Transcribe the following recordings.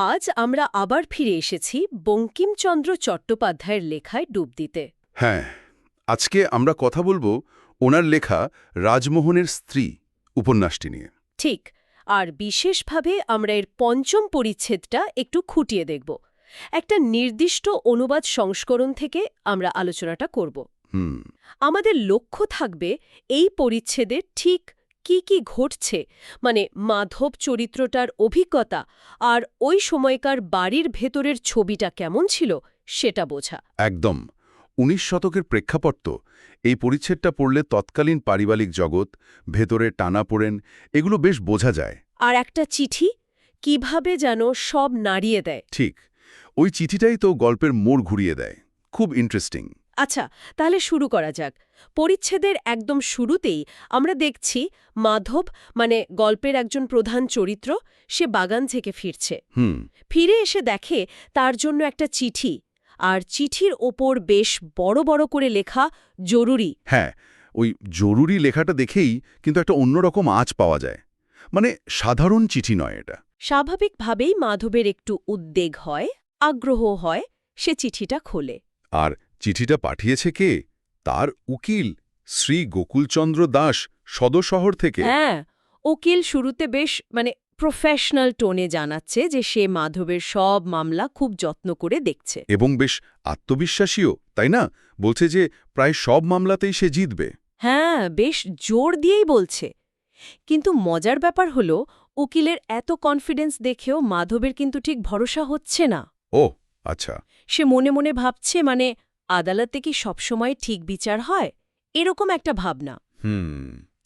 আজ আমরা আবার ফিরে এসেছি বঙ্কিমচন্দ্র চট্টোপাধ্যায়ের লেখায় ডুব দিতে। হ্যাঁ, আজকে আমরা কথা বলবো ওনার লেখা রাজমোহনের স্ত্রী উপন্যাসটি নিয়ে। ঠিক, আর বিশেষভাবে আমরা এর পঞ্চম পরিচ্ছেদটা একটু খুঁটিয়ে দেখব। একটা নির্দিষ্ট অনুবাদ সংস্করণ থেকে আমরা আলোচনাটা করব। হুম। আমাদের লক্ষ্য থাকবে এই পরিচ্ছেদে ঠিক কি কি ঘটছে, মানে মাধব চরিত্রটার অভিজ্ঞতা আর ওই সময়কার বাড়ির ভেতরের ছবিটা কেমন ছিল সেটা বোঝা। একদম ১৯ শতকের প্রেক্ষাপট তো। এই পরিচ্ছেদটা পড়লে তৎকালীন পারিবারিক জগৎ, ভেতরে টানাপোড়েন, এগুলো বেশ বোঝা যায়। আর একটা চিঠি কিভাবে যেন সব নাড়িয়ে দেয়। ঠিক, ওই চিঠিটাই তো গল্পের মোড় ঘুরিয়ে দেয়। খুব ইন্টারেস্টিং। আচ্ছা, তাহলে শুরু করা যাক। পরিচ্ছেদের একদম শুরুতেই আমরা দেখছি মাধব, মানে গল্পের একজন প্রধান চরিত্র, সে বাগান থেকে ফিরছে। হুম। ফিরে এসে দেখে তার জন্য একটা চিঠি, আর চিঠির ওপর বেশ বড় বড় করে লেখা জরুরি। হ্যাঁ, ওই জরুরি লেখাটা দেখেই কিন্তু একটা অন্যরকম আঁচ পাওয়া যায়। মানে সাধারণ চিঠি নয় এটা। স্বাভাবিকভাবেই মাধবের একটু উদ্বেগ হয়, আগ্রহ হয়, সে চিঠিটা খোলে। আর চিঠিটা পাঠিয়েছে কে? তার উকিল শ্রী গোকুলচন্দ্র দাস, সদর শহর থেকে। হ্যাঁ, উকিল শুরুতে বেশ প্রফেশনাল টোনে জানাচ্ছে যে সে মাধবের সব মামলা খুব যত্ন করে দেখছে। এবং বেশ আত্মবিশ্বাসীও, তাই না? বলছে যে প্রায় সব মামলাতেই সে জিতবে। হ্যাঁ, বেশ জোর দিয়েই বলছে। কিন্তু মজার ব্যাপার হলো, উকিলের এত কনফিডেন্স দেখেও মাধবের কিন্তু ঠিক ভরসা হচ্ছে না। ও আচ্ছা। সে মনে মনে ভাবছে, মানে আদালতে কি সবসময় ঠিক বিচার হয়, এরকম একটা ভাবনা।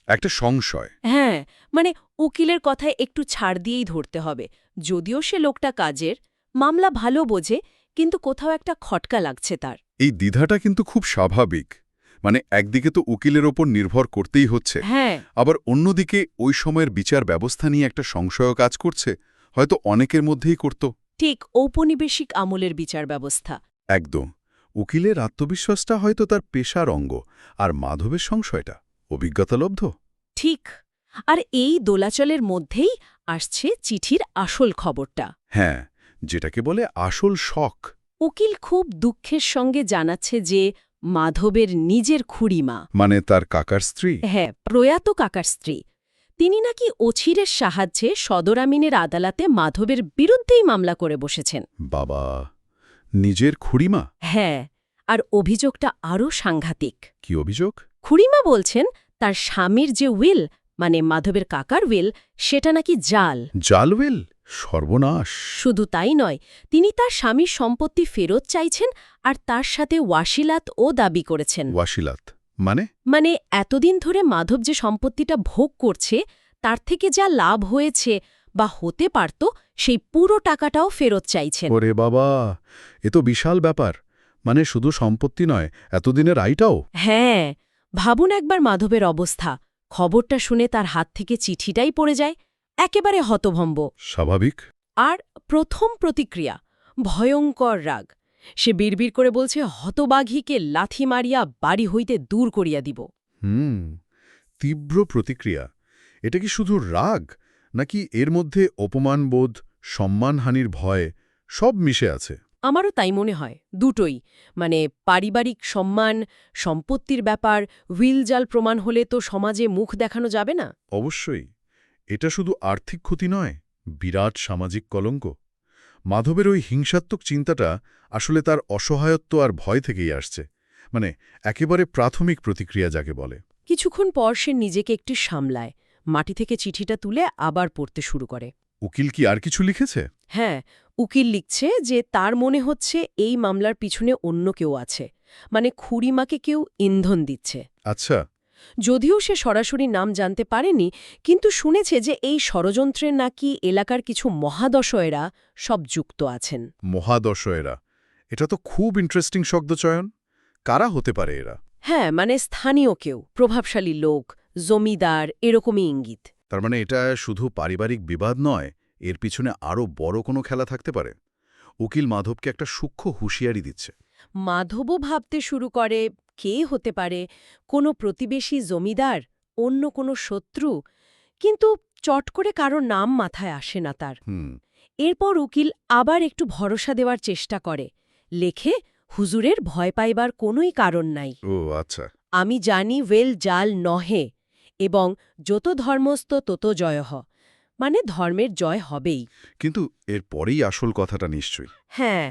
একটা সংশয়। হ্যাঁ, মানে উকিলের কথায় একটু ছাড় দিয়েই ধরতে হবে। যদিও সে লোকটা কাজের, মামলা ভালো বোঝে, কিন্তু কোথাও একটা খটকা লাগছে তার। এই দ্বিধাটা কিন্তু খুব স্বাভাবিক। মানে একদিকে তো উকিলের ওপর নির্ভর করতেই হচ্ছে, হ্যাঁ, আবার অন্যদিকে ওই সময়ের বিচার ব্যবস্থা নিয়ে একটা সংশয় কাজ করছে, হয়তো অনেকের মধ্যেই করত। ঠিক ঔপনিবেশিক আমলের বিচার ব্যবস্থা। একদম। উকিলের আত্মবিশ্বাসটা হয়তো তার পেশার অঙ্গ, আর মাধবের সংশয়টা অভিজ্ঞতালব্ধ। ঠিক, আর এই দোলাচলের মধ্যেই আসছে চিঠির আসল খবরটা। হ্যাঁ, যেটাকে বলে আসল শখ। উকিল খুব দুঃখের সঙ্গে জানাচ্ছে যে মাধবের নিজের খুড়িমা, মানে তার কাকার স্ত্রী। হ্যাঁ, প্রয়াত কাকার স্ত্রী, তিনি নাকি অছিরের সাহায্যে সদর আমিনের আদালতে মাধবের বিরুদ্ধেই মামলা করে বসেছেন। বাবা, নিজের খুড়িমা? হ্যাঁ, আর অভিযোগটা আরও সাংঘাতিক। কি অভিযোগ? খুড়িমা বলছেন তার স্বামীর যে উইল, মানে মাধবের কাকার উইল, সেটা নাকি জাল। জালওয়েল? সর্বনাশ। শুধু তাই নয়, তিনি তার স্বামীর সম্পত্তি ফেরত চাইছেন, আর তার সাথে ওয়াসিলাতও দাবি করেছেন। ওয়াসিলাত মানে? মানে এতদিন ধরে মাধব যে সম্পত্তিটা ভোগ করছে, তার থেকে যা লাভ হয়েছে বা হতে পারত, সেই পুরো টাকাটাও ফেরত চাইছেন। ওরে বাবা, এ তো বিশাল ব্যাপার। মানে শুধু সম্পত্তি নয়, এতদিনের আয়টাও। হ্যাঁ, ভাবুন একবার মাধবের অবস্থা। খবরটা শুনে তার হাত থেকে চিঠিটাই পড়ে যায়, একেবারে হতভম্ব। স্বাভাবিক। আর প্রথম প্রতিক্রিয়া ভয়ঙ্কর রাগ। সে বিড়বিড় করে বলছে, হতবাঘীকে লাথি মারিয়া বাড়ি হইতে দূর করিয়া দিব। তীব্র প্রতিক্রিয়া। এটা কি শুধু রাগ, নাকি এর মধ্যে অপমানবোধ, সম্মানহানির ভয় সব মিশে আছে? আমারও তাই মনে হয়, দুটোই। মানে পারিবারিক সম্মান, সম্পত্তির ব্যাপার, হুইলজাল প্রমাণ হলে তো সমাজে মুখ দেখানো যাবে না। অবশ্যই। এটা শুধু আর্থিক ক্ষতি নয়, বিরাট সামাজিক কলঙ্ক। মাধবের ওই হিংসাত্মক চিন্তাটা আসলে তার অসহায়ত্ব আর ভয় থেকেই আসছে। মানে একেবারে প্রাথমিক প্রতিক্রিয়া যাকে বলে। কিছুক্ষণ পর সে নিজেকে একটু সামলায়, মাটি থেকে চিঠিটা তুলে আবার পড়তে শুরু করে। উকিল কি আর কিছু লিখেছে? হ্যাঁ, উকিল লিখছে যে তার মনে হচ্ছে এই মামলার পিছনে অন্য কেউ আছে, মানে খুড়িমাকে কেউ ইন্ধন দিচ্ছে। আচ্ছা। যদিও সে সরাসরি নাম জানতে পারেনি, কিন্তু শুনেছে যে এই ষড়যন্ত্রে নাকি এলাকার কিছু মহাদশয়েরা সব যুক্ত আছেন। মহাদশয়েরা, এটা তো খুব ইন্টারেস্টিং শব্দচয়ন। কারা হতে পারে এরা? হ্যাঁ, মানে স্থানীয় কেউ, প্রভাবশালী লোক, জমিদার, এরকমই ইঙ্গিত। তার মানে এটা শুধু পারিবারিক বিবাদ নয়, এর পিছনে আরও বড় কোনো খেলা থাকতে পারে। উকিল মাধবকে একটা সূক্ষ্ম হুঁশিয়ারি দিচ্ছে। মাধবও ভাবতে শুরু করে, কে হতে পারে, কোনো প্রতিবেশী জমিদার, অন্য কোনো শত্রু, কিন্তু চট করে কারো নাম মাথায় আসে না তার। হুম। এরপর উকিল আবার একটু ভরসা দেওয়ার চেষ্টা করে, লেখে হুজুরের ভয় পাইবার কোনোই কারণ নাই। ও আচ্ছা। আমি জানি ওয়েল জাল নহে, এবং যত ধর্মস্থ তত জয়হ, মানে ধর্মের জয় হবেই। কিন্তু এর পরেই আসল কথাটা নিশ্চয়ই। হ্যাঁ,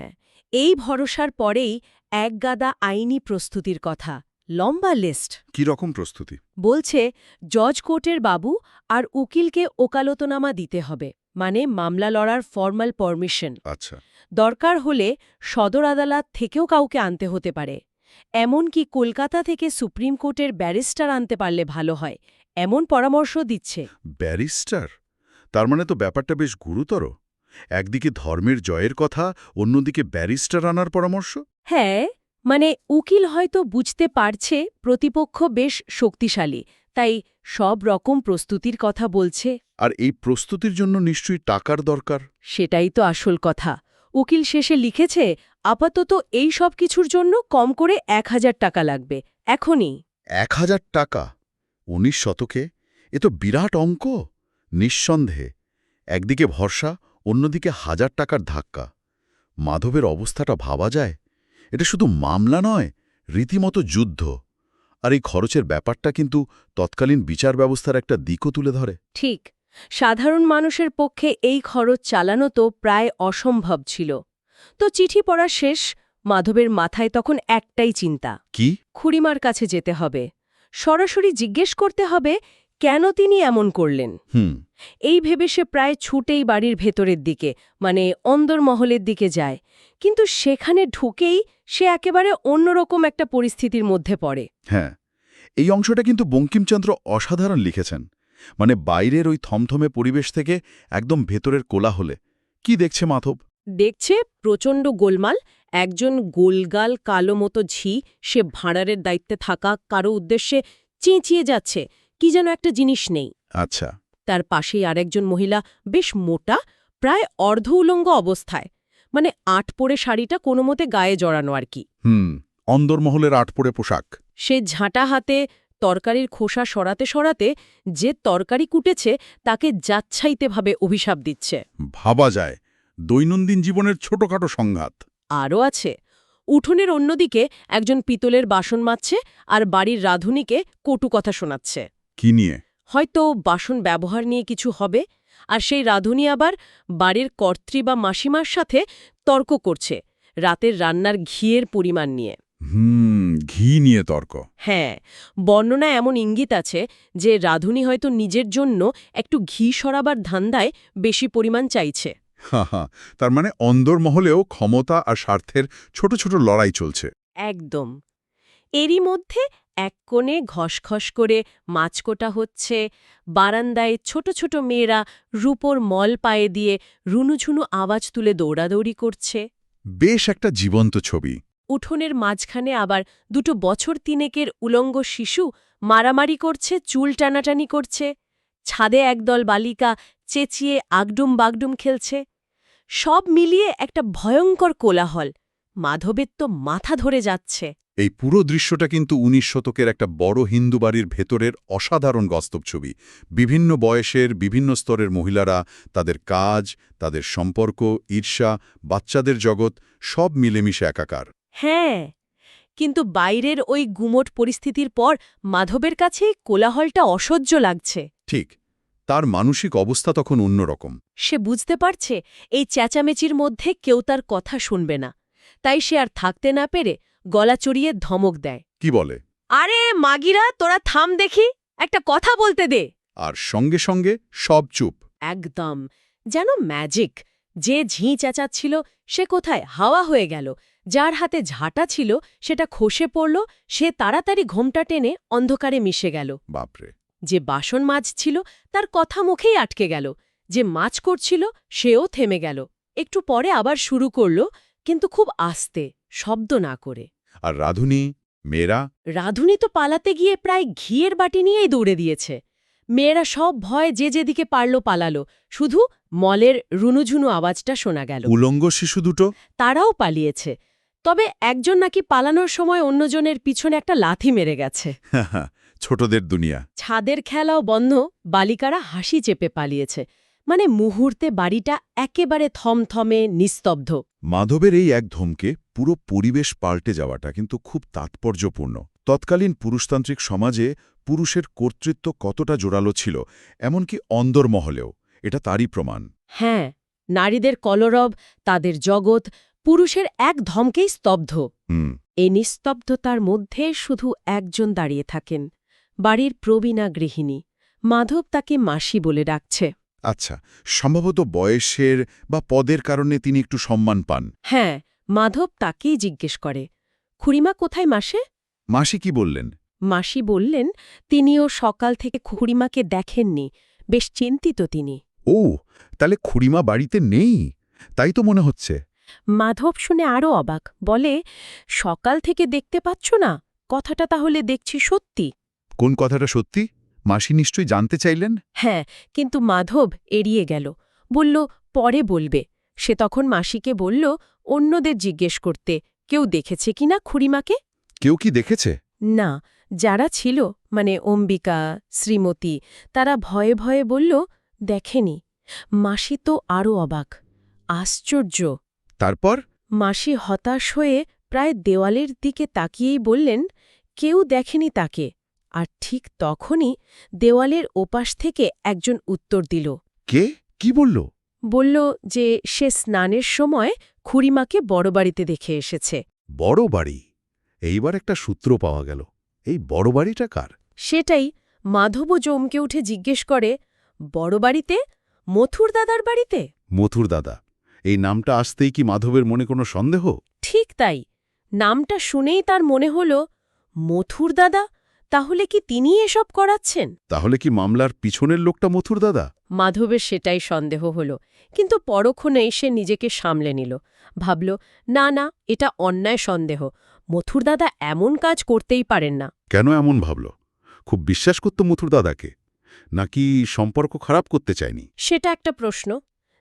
এই ভরসার পরেই একগাদা আইনি প্রস্তুতির কথা, লম্বা লিস্ট। কি রকম প্রস্তুতি? বলছে জজ কোর্টের বাবু আর উকিলকে ওকালতনামা দিতে হবে, মানে মামলা লড়ার ফর্মাল পারমিশন। আচ্ছা। দরকার হলে সদর আদালত থেকেও কাউকে আনতে হতে পারে। এমনকি কলকাতা থেকে সুপ্রিম কোর্টের ব্যারিস্টার আনতে পারলে ভালো হয়, এমন পরামর্শ দিচ্ছে। ব্যারিস্টার? তার মানে তো ব্যাপারটা বেশ গুরুতর। একদিকে ধর্মের জয়ের কথা, অন্যদিকে ব্যারিস্টার আনার পরামর্শ। হ্যাঁ, মানে উকিল হয়তো বুঝতে পারছে প্রতিপক্ষ বেশ শক্তিশালী, তাই সব রকম প্রস্তুতির কথা বলছে। আর এই প্রস্তুতির জন্য নিশ্চয়ই টাকার দরকার। সেটাই তো আসল কথা। উকিল শেষে লিখেছে আপাতত এই সব কিছুর জন্য কম করে ১,০০০ টাকা লাগবে, এখনই। ১,০০০ টাকা ১৯ শতকে? এ তো বিরাট অঙ্ক। নিঃসন্দেহে একদিকে ভরসা, অন্যদিকে ১,০০০ টাকার ধাক্কা। মাধবের অবস্থাটা ভাবা যায়। এটা শুধু মামলা নয়, রীতিমতো যুদ্ধ। আর এই খরচের ব্যাপারটা কিন্তু তৎকালীন বিচার ব্যবস্থার একটা দিকও তুলে ধরে। ঠিক, সাধারণ মানুষের পক্ষে এই খরচ চালানো তো প্রায় অসম্ভব ছিল। তো চিঠি পড়া শেষ, মাধবের মাথায় তখন একটাই চিন্তা, কি? খুড়িমার কাছে যেতে হবে, সরাসরি জিজ্ঞেস করতে হবে কেন তিনি এমন করলেন। এই ভেবে সে প্রায় ছুটেই বাড়ির ভেতরের দিকে, মানে অন্দরমহলের দিকে যায়। কিন্তু সেখানে ঢুকেই সে একেবারে অন্যরকম একটা পরিস্থিতির মধ্যে পড়ে। হ্যাঁ, এই অংশটা কিন্তু বঙ্কিমচন্দ্র অসাধারণ লিখেছেন। মানে বাইরের ওই থমথমে পরিবেশ থেকে একদম ভেতরের কোলাহলে কি দেখছে মাধব? দেখছে প্রচণ্ড গোলমাল, একজন গোলগাল কালো মতো ঝি, সে ভাঁড়ারের দায়িত্বে থাকা কারো উদ্দেশ্যে চেঁচিয়ে যাচ্ছে, কি যেন একটা জিনিস নেই। আচ্ছা। তার পাশেই আরেকজন মহিলা, বেশ মোটা, প্রায় অর্ধ উলঙ্গ অবস্থায়, মানে আট পরে শাড়িটা কোনো মতে গায়ে জড়ানো আর কি। অন্দরমহলের আটপোড়ে পোশাক। সে ঝাঁটা হাতে তরকারির খোসা সরাতে সরাতে যে তরকারি কুটেছে তাকে যাচ্ছাইতেভাবে অভিশাপ দিচ্ছে। ভাবা যায়, দৈনন্দিন জীবনের ছোটখাটো সংঘাত। আরও আছে, উঠোনের অন্যদিকে একজন পিতলের বাসন মাজছে আর বাড়ির রাঁধুনিকে কটু কথা শোনাচ্ছে। কি নিয়ে? হয়তো বাসন ব্যবহার নিয়ে কিছু হবে, আর সেই রাঁধুনি আবার বাড়ির কর্ত্রী বা মাসিমার সাথে তর্ক করছে রাতের রান্নার ঘিয়ের পরিমাণ নিয়ে। ঘি নিয়ে তর্ক। হ্যাঁ, বর্ণনা এমন ইঙ্গিত আছে যে রাঁধুনি হয়তো নিজের জন্য একটু ঘি সরাবার ধান্দায় বেশি পরিমাণ চাইছে। তার মানে অন্দরমহলেও ক্ষমতা আর স্বার্থের ছোট ছোট লড়াই চলছে। একদম। এরই মধ্যে এক কোণে ঘসঘস করে মাছকোটা হচ্ছে, বারান্দায় ছোট ছোট মেয়েরা রূপোর মল পায়ে দিয়ে রুনুঝুনু আওয়াজ তুলে দৌড়াদৌড়ি করছে। বেশ একটা জীবন্ত ছবি। উঠোনের মাঝখানে আবার দুটো বছর তিনেকের উলঙ্গ শিশু মারামারি করছে, চুল টানাটানি করছে। ছাদে একদল বালিকা চেঁচিয়ে আগডুম বাগডুম খেলছে। সব মিলিয়ে একটা ভয়ঙ্কর কোলাহল। মাধবের তো মাথা ধরে যাচ্ছে। এই পুরো দৃশ্যটা কিন্তু ১৯ শতকের একটা বড় হিন্দু বাড়ির ভেতরের অসাধারণ বাস্তব ছবি। বিভিন্ন বয়সের, বিভিন্ন স্তরের মহিলারা, তাদের কাজ, তাদের সম্পর্ক, ঈর্ষা, বাচ্চাদের জগৎ, সব মিলেমিশে একাকার। হ্যাঁ, কিন্তু বাইরের ওই গুমোট পরিস্থিতির পর মাধবের কাছে এই কোলাহলটা অসহ্য লাগছে। ঠিক, তার মানসিক অবস্থা তখন অন্যরকম। সে বুঝতে পারছে এই চেঁচামেচির মধ্যে কেউ তার কথা শুনবে না, তাই সে আর থাকতে না পেরে গলা চড়িয়ে ধমক দেয়। কি বলে? আরে মাগিরা, তোরা থাম দেখি, একটা কথা বলতে দে। আর সঙ্গে সঙ্গে সব চুপ। একদম যেন ম্যাজিক। যে ঝি চেঁচাচ্ছিল সে কোথায় হাওয়া হয়ে গেল, যার হাতে ঝাঁটা ছিল সেটা খসে পড়ল, সে তাড়াতাড়ি ঘোমটা টেনে অন্ধকারে মিশে গেল। বাপরে। যে বাসন মাজছিল তার কথা মুখেই আটকে গেল, যে মাছ করছিল সেও থেমে গেল। একটু পরে আবার শুরু করল, কিন্তু খুব আস্তে, শব্দ না করে। আর রাঁধুনি, মেয়েরা? রাঁধুনি তো পালাতে গিয়ে প্রায় ঘিয়ের বাটি নিয়েই দৌড়ে দিয়েছে। মেয়েরা সব ভয় যে যেদিকে পারল পালালো, শুধু মলের রুনুঝুনু আওয়াজটা শোনা গেল। উলঙ্গ শিশু দুটো? তারাও পালিয়েছে, তবে একজন নাকি পালানোর সময় অন্যজনের পিছনে একটা লাথি মেরে গেছে। ছোটদের দুনিয়া। ছাদের খেলাও বন্ধ, বালিকারা হাসি চেপে পালিয়েছে। মানে মুহূর্তে বাড়িটা একেবারে থমথমে নিস্তব্ধ। মাধবের এই এক ধমকে পুরো পরিবেশ পাল্টে যাওয়াটা কিন্তু খুব তাৎপর্যপূর্ণ। তৎকালীন পুরুষতান্ত্রিক সমাজে পুরুষের কর্তৃত্ব কতটা জোরালো ছিল, এমনকি অন্দরমহলেও, এটা তারই প্রমাণ। হ্যাঁ, নারীদের কলরব, তাদের জগৎ পুরুষের এক ধমকেই স্তব্ধ। হুম। এই নিস্তব্ধতার মধ্যে শুধু একজন দাঁড়িয়ে থাকেন, বাড়ির প্রবীণা গৃহিণী। মাধব তাকে মাসি বলে ডাকছে। আচ্ছা, সম্ভবত বয়সের বা পদের কারণে তিনি একটু সম্মান পান। হ্যাঁ, মাধব তাকেই জিজ্ঞেস করে, খুড়িমা কোথায় মাসে? মাসি কি বললেন? মাসি বললেন তিনিও সকাল থেকে খুড়িমাকে দেখেননি, বেশ চিন্তিত তিনি। ও, তাহলে খুড়িমা বাড়িতে নেই, তাই তো মনে হচ্ছে। মাধব শুনে আরও অবাক, বলে, সকাল থেকে দেখতে পাচ্ছ না? কথাটা তাহলে দেখছি সত্যি। কোন কথাটা সত্যি? মাসি নিশ্চয়ই জানতে চাইলেন। হ্যাঁ, কিন্তু মাধব এড়িয়ে গেল, বলল পরে বলবে। সে তখন মাসিকে বলল অন্যদের জিজ্ঞেস করতে, কেউ দেখেছে কিনা খুড়িমাকে। কেউ কি দেখেছে? না, যারা ছিল, মানে অম্বিকা, শ্রীমতী, তারা ভয়ে ভয়ে বলল দেখেনি। মাসি তো আরও অবাক, আশ্চর্য। তারপর? মাসি হতাশ হয়ে প্রায় দেওয়ালের দিকে তাকিয়েই বললেন কেউ দেখেনি তাকে। আর ঠিক তখনই দেওয়ালের ওপাশ থেকে একজন উত্তর দিল। কে? কি বলল? বলল যে সে স্নানের সময় খুড়িমাকে বড় বাড়িতে দেখে এসেছে। বড় বাড়ি? এইবার একটা সূত্র পাওয়া গেল। এই বড় বাড়িটা কার? সেটাই। মাধবও চমকে উঠে জিজ্ঞেস করে, বড় বাড়িতে? মথুর দাদার বাড়িতে? মথুর দাদা। এই নামটা আসতেই কি মাধবের মনে কোনো সন্দেহ? ঠিক তাই। নামটা শুনেই তার মনে হল, মথুর দাদা? তাহলে কি তিনি এসব করাচ্ছেন? তাহলে কি মামলার পিছনের লোকটা মথুর দাদা? মাধবের সেটাই সন্দেহ হল, কিন্তু পরক্ষণেই সে নিজেকে সামলে নিল। ভাবল, না না, এটা অন্যায় সন্দেহ। মথুর দাদা এমন কাজ করতেই পারেন না। কেন এমন ভাবল? খুব বিশ্বাস করত মথুর দাদাকে, নাকি সম্পর্ক খারাপ করতে চায়নি? সেটা একটা প্রশ্ন।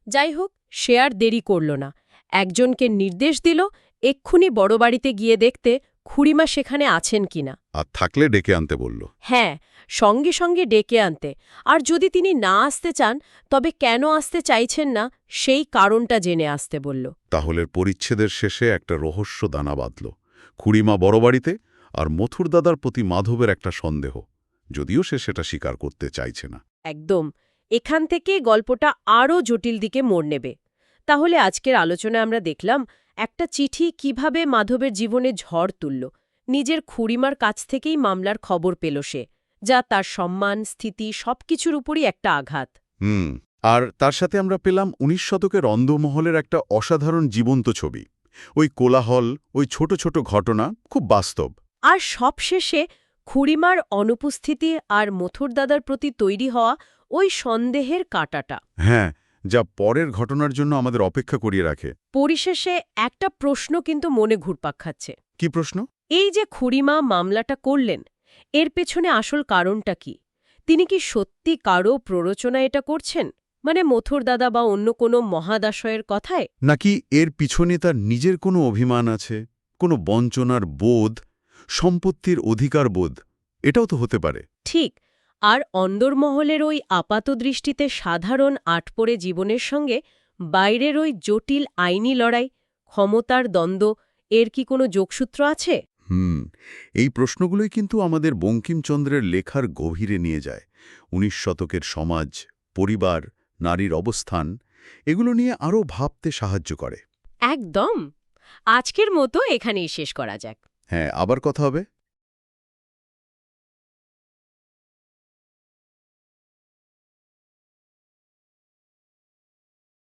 যাই হোক, সে আর দেরি করল না। একজনকে নির্দেশ দিল এক্ষুনি বড় বাড়িতে গিয়ে দেখতে খুড়িমা সেখানে আছেন কিনা। আর থাকলে ডেকে আনতে বলল। হ্যাঁ, সঙ্গে সঙ্গে ডেকে আনতে। আর যদি তিনি না আসতে চান, তবে কেন আসতে চাইছেন না সেই কারণটা জেনে আসতে বলল। তাহলে পরিচ্ছেদের শেষে একটা রহস্য দানা বাঁধল। খুড়িমা বড় বাড়িতে, আর মথুর দাদার প্রতি মাধবের একটা সন্দেহ, যদিও সে সেটা স্বীকার করতে চাইছে না। একদম। এখান থেকে গল্পটা আরও জটিল দিকে মোড় নেবে। তাহলে আজকের আলোচনায় আমরা দেখলাম একটা চিঠি কিভাবে মাধবের জীবনে ঝড় তুলল। নিজের খুড়িমার কাছ থেকেই মামলার খবর পেল সে, যা তার সম্মান, স্থিতি সবকিছুর উপরই একটা আঘাত। আর তার সাথে আমরা পেলাম ১৯ শতকের অন্ধমহলের একটা অসাধারণ জীবন্ত ছবি। ওই কোলাহল, ওই ছোট ছোট ঘটনা, খুব বাস্তব। আর সবশেষে খুড়িমার অনুপস্থিতি আর মথুর দাদার প্রতি তৈরি হওয়া ওই সন্দেহের কাঁটাটা। হ্যাঁ, যা পরের ঘটনার জন্য আমাদের অপেক্ষা করিয়ে রাখে। পরিশেষে একটা প্রশ্ন কিন্তু মনে ঘুরপাক খাচ্ছে। কি প্রশ্ন? এই যে খুড়িমা মামলাটা করলেন, এর পেছনে আসল কারণটা কি? তিনি কি সত্যি কারও প্ররোচনা এটা করছেন, মানে মথুর দাদা বা অন্য কোনো মহাদাশয়ের কথায়? নাকি এর পিছনে তার নিজের কোনো অভিমান আছে, কোনো বঞ্চনার বোধ, সম্পত্তির অধিকার বোধ? এটাও তো হতে পারে। ঠিক। আর অন্দরমহলের ওই আপাতদৃষ্টিতে সাধারণ আটপড়ে জীবনের সঙ্গে বাইরের ওই জটিল আইনি লড়াই, ক্ষমতার দ্বন্দ্ব, এর কি কোনো যোগসূত্র আছে? এই প্রশ্নগুলোই কিন্তু আমাদের বঙ্কিমচন্দ্রের লেখার গভীরে নিয়ে যায়। ১৯ শতকের সমাজ, পরিবার, নারীর অবস্থান, এগুলো নিয়ে আরও ভাবতে সাহায্য করে। একদম। আজকের মতো এখানেই শেষ করা যাক। হ্যাঁ, আবার কথা হবে।